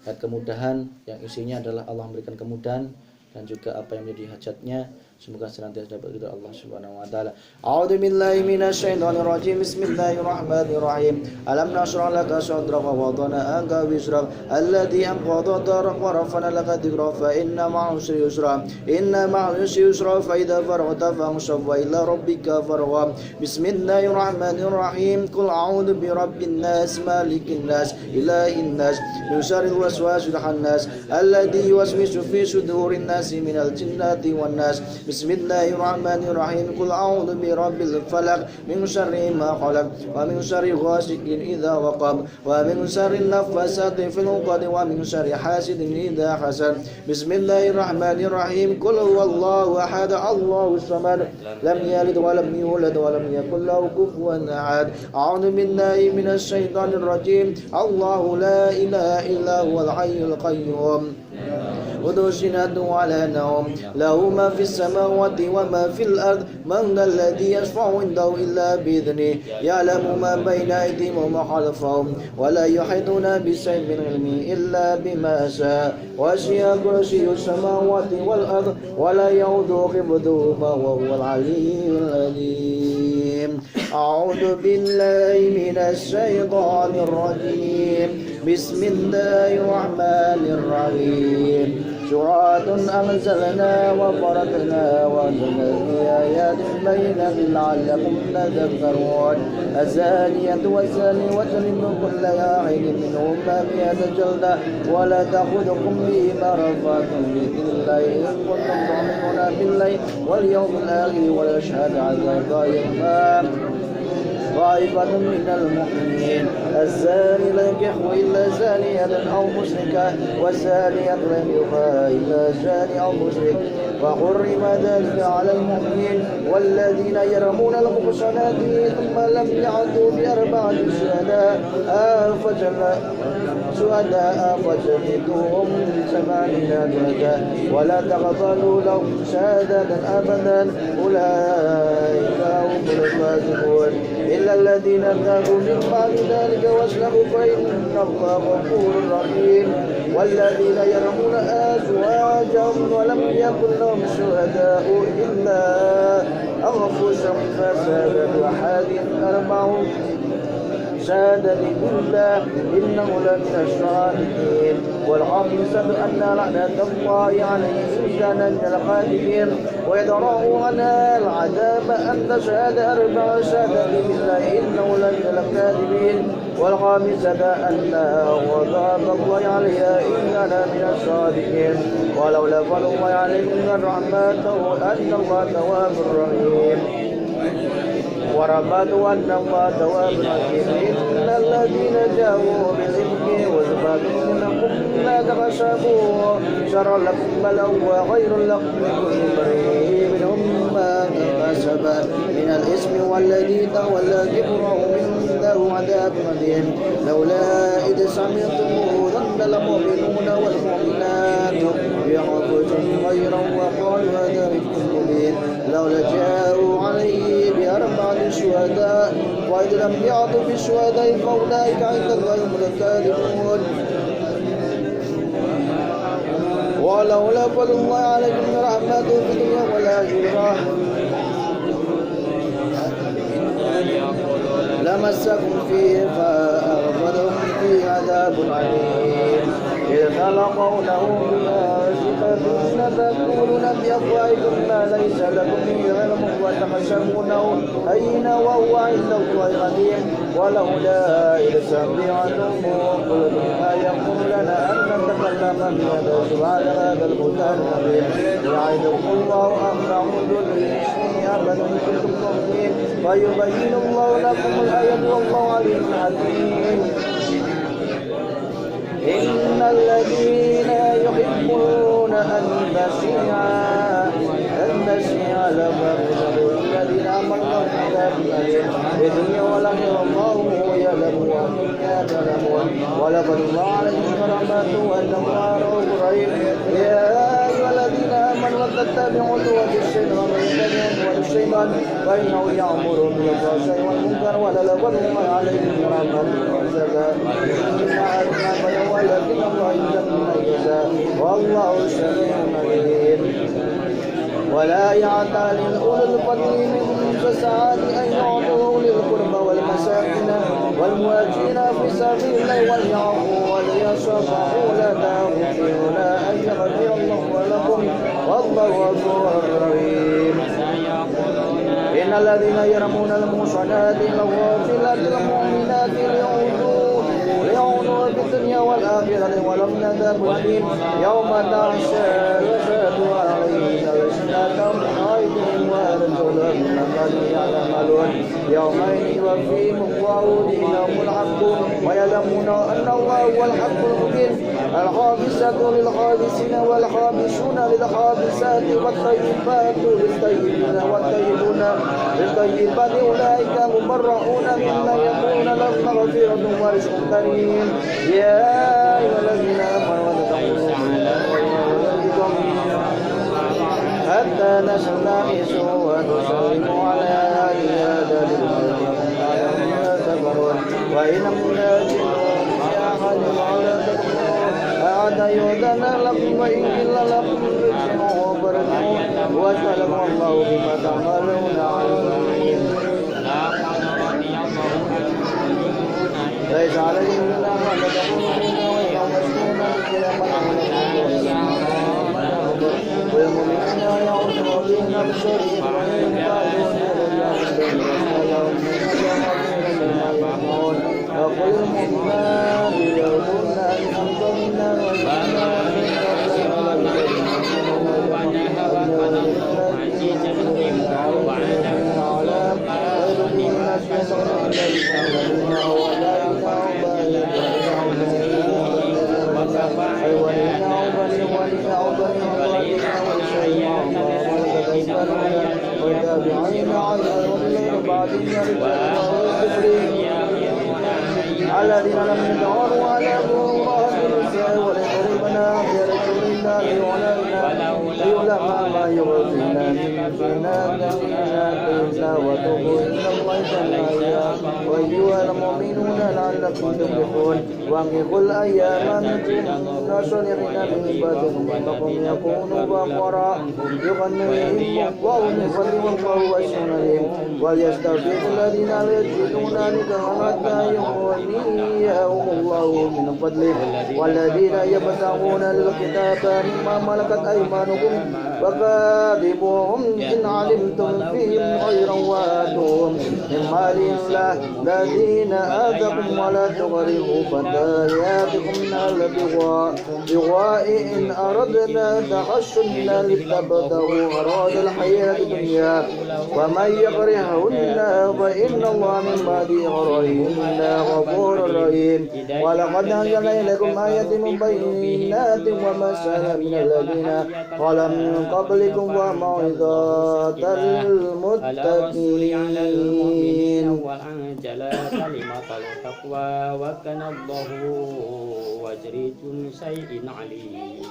ayat kemudahan yang isinya adalah Allah memberikan kemudahan dan juga apa yang menjadi hajatnya. Semoga senantiasa dapat ridha Allah Subhanahu wa taala. A'udzu billahi minasyaitonir rajim. Bismillahirrahmanirrahim. Alam nashrah laka sadraka wa wada'na anka wizrak alladhi anqadha dhahrak wa rafa'na laka dhikrak fa inna ma'al usri yusra. Inna ma'al usri yusra fa idza faragta fansab wa ila rabbika farghab. Bismillahirrahmanirrahim. Qul a'udzu bi rabbin nas malikin nas ilahin nas min syarril waswasil khannas alladhi yuwaswisu fi sudurin nas minal jinnati wan nas. Bismillahirrahmanirrahim. Qul a'udzu bi rabbil falaq min syarri ma khalaq wa min syarri ghasiqin idza waqab wa min syarri naffasati fil 'uqad wa min syarri hasidin idza hasad. Bismillahirrahmanirrahim. Qul huwallahu ahad Allahus samad lam yalid wa lam yulad wa lam yakul lahu kufuwan ahad. A'udzu billahi minasy syaithanir rajim. Allahu la ilaha illa huwal hayyul qayyum خذوا سنة ولا نوم له ما في السماوات وما في الأرض من ذا الذي يشفع عنده إلا بإذنه يعلم ما بين أيديهم وما خلفهم ولا يحيطون بشيء من علمه إلا بما شاء وسع كرسيه السماوات والأرض ولا يؤوده حفظهما وهو العلي العظيم أعوذ بالله من الشيطان الرجيم بسم الله الرحمن الرحيم سورة أنزلنا وفرضنا وأنزلنا في آيات بينات لعلكم تذكرون الزانية والزاني واجلدوا كل واحد منهما 100 جلدة ولا تأخذكم بهما رأفة بذكر الله إن كنتم تؤمنون بالله واليوم الآخر ويشهد عذاب طائفة من المؤمنين الزاني لا ينكح إلا زانية أو مشركة والزانية لا ينكح إلا زاني أو مشرك وحرم ذلك على المؤمنين والذين يرمون المحصنات ثم لم يعدوا بأربعة شهداء فجلدوهم 80 جلدة ولا تقبلوا لهم شهادة أبدا أولئك هم الفاسقون إلا الذين تابوا من بعد ذلك واسلموا فإن الله غفور رحيم والذين يرمون أزواجهم ولم يكن لهم شهداء إلا أنفسهم فشهادة أحدهم 4 شهادة بالله إنه لمن الصادقين والخامسة أن لعنة الله عليه إن كان من الكاذبين ويدرأ عنها العذاب أن تشهد 4 شهادة بالله إنه لمن الكاذبين والخامسة أنها غضب الله عليها إن كان من الصادقين ولولا فضل الله عليكم ورحمته أن الله تواب رحيم وربطوا أن الله تواب رحيم إن الذين جاءوا بالإفك وزبادوا منكم لا تخشبوا شر لكم بل هو خير لكم لكل امرئ منهم ما كسب من الإثم والذي تولى كبره عنده عذاب مهين لولا إذ سمعتموه ظن المؤمنون والمؤمنات بأنفسهم خيرا وقالوا هذا إفك مبين لولا جاءوا عليه ب4 شهداء وإذ لم يعطوا بالشهداء فأولئك عند الله هم الكاذبون ولولا فضل الله عليكم ورحمته في الدنيا والآخرة لمسكم فيه فأخذكم فيه عذاب عليم إذ تلقونه بألسنتكم تقولون بأفواهكم ما ليس لكم به علم وتحسبونه هين وهو عند الله قديم ولولا إذ سمعتموه قلتم ما يكون لنا أن نتكلم بهذا سبحان هذا البهتان العظيم يعظكم الله أن تعودوا لمثله أبدا إن كنتم مؤمنين ويبين الله لكم الآيات والله عليم حكيم إن الذين يحبون أن نسيع لهم الذين آمنوا بالله في الدنيا والآخرة والله يعلم وأنتم لا تعلمون ولقد الله عليكم ورحمته وأن الله رؤوف رحيم يا أيها الذين آمنوا لا تتبعوا خطوات الشيطان ومن يتبع خطوات الشيطان فإنه يأمر بالفحشاء والمنكر ولقد الله عليكم ورحمته وزكاة ولكن الله يزكي من يشاء والله سميع عليم ولا يعتل أولو الفضل منكم والسعة أن يعطوا أولي القربى والمساكين والمهاجرين في سبيل الله وليعفوا وليصفحوا لا تغفرون أن يغفر الله لكم والله غفور رحيم إن الذين يرمون المحصنات الغافلات المؤمنات ليعودوا في الدنيا والآخرة ولم نذهب عليهم يوم تشهد عليهم ألسنتهم أيديهم وأرجلهم ما كانوا يعملون يومئذ يوفيهم الله دينهم الحق ويعلمون أن الله هو الحق المبين الخابسة للخابسين والخابسون للخابسات والطيبات للطيبين والطيبون للطيبات أولئك مبرؤون مما يقولون لهم مغفرة ورزق كريم يا أيها الذين آمنوا اتقوا الله حتى نستأنس ونسلم على عيادة وإن لم تجدوا في أحد ولا تكونوا أحد يؤذن لكم وإن قيل لكم ارجعوا فارجعوا وسلم الله بما تعملون عليم. ليس عليهم جناح أن تكونوا غير مسلمين إلى والمؤمنين يعودون بهم بشرهم وإن قالوا وقل المؤمنات يغضن أنفسهن الذين لم يدعوا على الله بالنساء وليضربنا برسول الله ليعلم ما يغفلنا من زيناتنا وتوبوا إلى الله جميعا وأيها المؤمنون لعلكم تفلحون وانكحوا الأيام منكم صالحين من عبادكم إنكم يكونوا فقراء يغنيهم الله من فضله والله واسع عليم وليستغفر الذين لا يجدون نكاحا حتى يغنيهم الله من فضله والذين يبتغون الكتاب مما ملكت أيمانكم فكاتبوهم إن علمتم فيهم خيرا وآتوهم من مال الله الذين آتاكم ولا تغرقوا فتياتكم بغاء إن أردنا تحصنا لتبتغوا أراد الحياة الدنيا ومن يكرههن فإن الله من بعد إكراههن غفور رحيم ولقد أنزلنا إليكم آيات مبينات ومثلا من الذين خلوا من قبلكم وموعظة للمتقين وأنزل كلمة التقوى وكان الله وزير شيء عليم.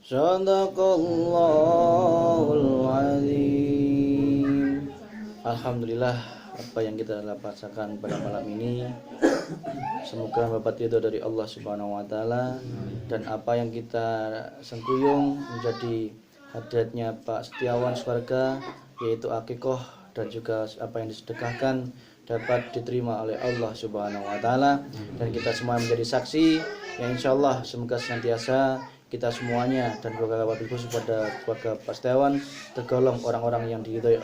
Sadaqallahul azim. Alhamdulillah, apa yang kita rasakan pada malam ini semoga mendapat ridho dari Allah Subhanahu wa taala, dan apa yang kita sengkuyung menjadi hadiatnya Pak Setiawan Swarga, yaitu akikoh dan juga apa yang disedekahkan dapat diterima oleh Allah Subhanahu wa taala, dan kita semua menjadi saksi yang insyaallah semoga senantiasa kita semuanya dan keluarga wabil khusus pada keluarga Pak Setiawan tergolong orang-orang yang diridhoi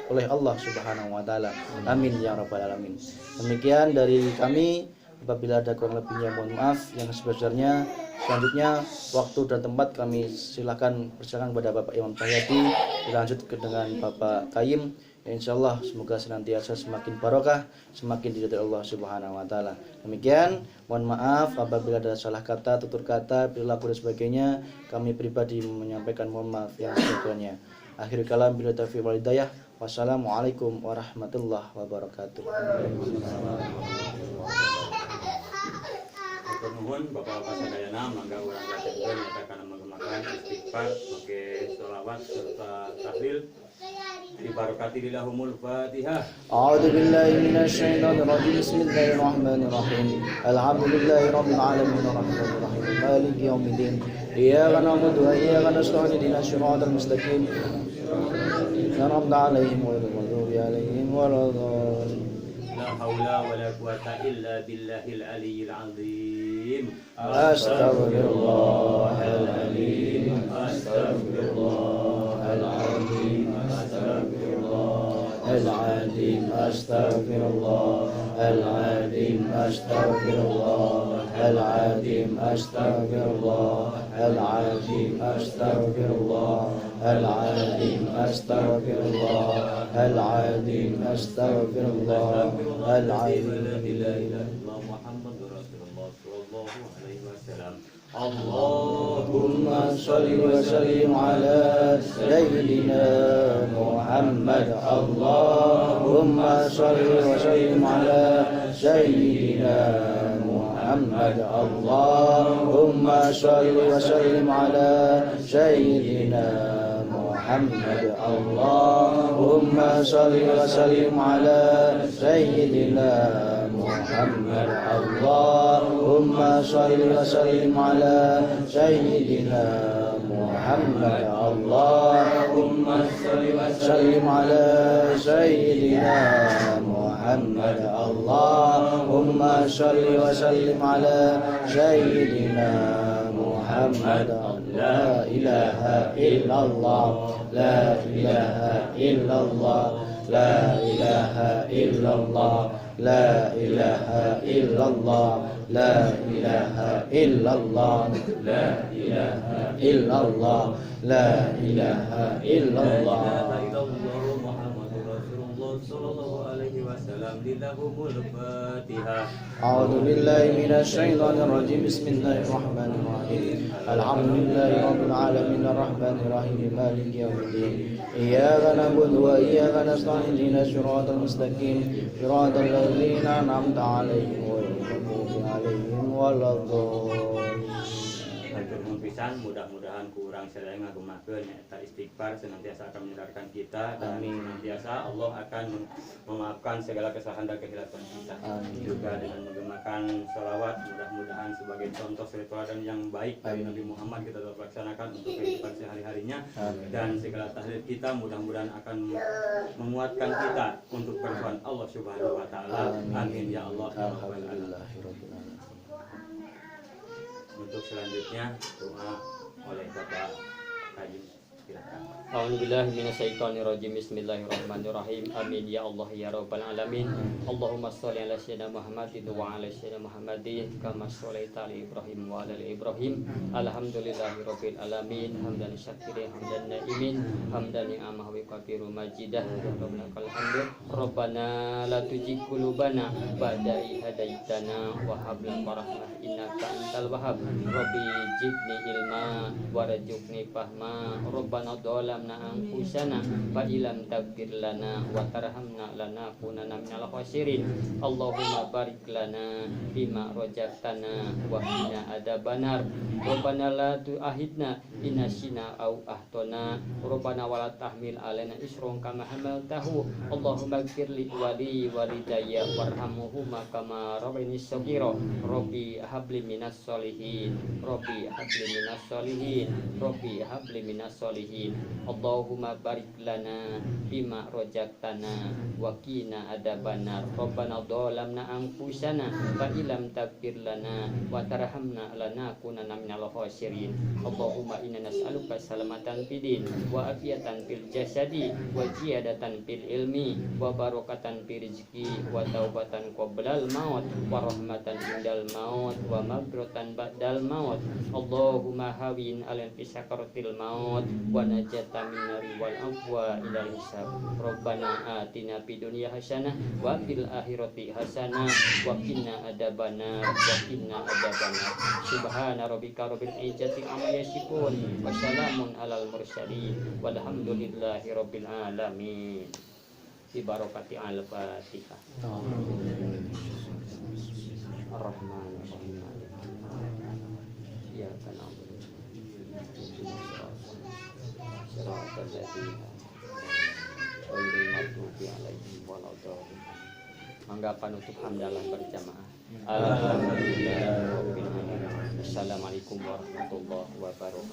oleh Allah Subhanahu wa taala. Amin ya rabbal alamin. Demikian dari kami, apabila ada kurang lebihnya mohon maaf. Yang sebesarnya selanjutnya waktu dan tempat kami silakan persilakan kepada Bapak Imam Cahyadi, dilanjut dengan Bapak Kayyim. Ya, insyaallah semoga senantiasa semakin barokah, semakin diridhoi Allah Subhanahu wa taala. Demikian, mohon maaf apabila ada salah kata, tutur kata, perilaku dan sebagainya. Kami pribadi menyampaikan mohon maaf yang sebetulnya. Akhir kalam, bila taufiq wal hidayah. Wassalamualaikum warahmatullahi wabarakatuh. Nuhun Bapak-bapak sadayana, mangga urang ngajenkeun nyatakan mengemakan istighfar, make sholawat serta tahlil. Dibarakati lahumul Fatihah. A'udzu billahi minasy syaithanir rajim. Bismillahirrahmanirrahim. Alhamdulillahi rabbil alamin arrahmanir rahim maliki yaumiddin. Iyyaka na'budu wa iyyaka nasta'in ihdinas siratal mustaqim. An'amta 'alaihim ghairil maghdubi 'alaihim waladdallin. La haula wala quwata illa billahil aliyyil azim. Astaghfirullahal azim. Astaghfirullahal azim. العظيم أستغفر الله العظيم أستغفر الله العظيم أستغفر الله العظيم أستغفر الله العظيم أستغفر الله العظيم أستغفر الله العظيم اللهم صل وسلم على سيدنا محمد اللهم صل وسلم على سيدنا محمد اللهم صل وسلم على سيدنا محمد اللهم صل وسلم على سيدنا محمد اللهم صل وسلم على سيدنا محمد اللهم صل وسلم على سيدنا محمد اللهم صل وسلم على سيدنا محمد لا إله إلا الله لا إله إلا الله لا إله إلا الله لا إله إلا الله لا إله إلا الله لا إله إلا الله لا إله إلا الله أعوذ بالله من الشيطان الرجيم بسم الله الرحمن الرحيم الحمد لله رب العالمين الرحمن الرحيم مالك يوم الدين إياك نعبد وإياك نستعين اهدنا الصراط المستقيم صراط الذين أنعمت عليهم غير المغضوب عليهم ولا الضالين. Pisan, mudah-mudahan kurang sadaya ngagemakeun eta istighfar senantiasa akan menyadarkan kita, dan senantiasa Allah akan memaafkan segala kesalahan dan kehilapan kita. Amin. Juga dengan menggemakan sholawat, mudah-mudahan sebagai contoh spiritual dan yang baik dari Nabi Muhammad kita tetap laksanakan untuk kehidupan sehari-harinya. Dan segala tahlil kita mudah-mudahan akan menguatkan kita untuk perjuangan Allah Subhanahu wa taala. Amin ya Allah ya rabbal alamin. Untuk selanjutnya doa oleh Bapak Kayyim, silakan. A'udzubillahi minasyaitonirrajim. Bismillahirrahmanirrahim. Amin ya Allah ya rabbal alamin. Allahumma shalli ala sayyidina Muhammadin wa ala sayyidina Muhammadin kama shallaita ala Ibrahim wa ala ali Ibrahim. Alhamdulillahi rabbil alamin. Hamdan syakirin hamdan naimin hamdan ni'amah wa katsiru majidah. Rabbana hamdu. Rabbana la tuzigh qulubana ba'da idh hadaitana wa hab lana rahmah innaka antal wahhab. Rabbi zidni ilma warzuqni fahma. Rabbana Rabbana dhalamna anfusana fa illam taghfir lana wa tarhamna lanakunanna minal khasirin. Allahumma barik lana bima razaqtana wa qina adzabannar. Rabbana la tu'akhidna in nasina aw akhtana. Rabbana wa la tahmil alaina isran kama hamaltahu. Allahumma ighfir li wali walidayya warhamhuma kama rabbayani shaghira. Rabbi habli minas sholihin. Rabbi habli minas sholihin. Rabbi habli minas sholihin. Allahumma barik lana bima razaqtana wa qina adzabannar. Rabbana dhalamna anfusana fa illam taghfir lana wa tarhamna lanakunanna minal khasirin. Allahumma inna nas'aluka salamatan fid din wa afiyatan fil jasadi wa ziyadatan fil ilmi wa barakatan fil rizqi wa taubatan qoblal maut wa rahmatan indal maut wa maghfiratan ba'dal maut. Allahumma hawin alal fisakaratil maut wa najatan min nari wal afwa ilal hisab. Rabbana atina fid dunya hasanah wa fil akhirati hasanah wa qina adzabannar wa qina adzabannar. Subhana rabbika rabbil izzati amma yasifun wa salamun alal mursalin walhamdulillahi rabbil alamin. Bi barakati al-Fatihah. Ar-Rahmanir-Rahim. Ya kana siratal ladzina ghairil maghdubi alaihim waladdallin. Mangga panutup hamdalah berjamaah. Alhamdulillah. Assalamualaikum warahmatullahi wabarakatuh.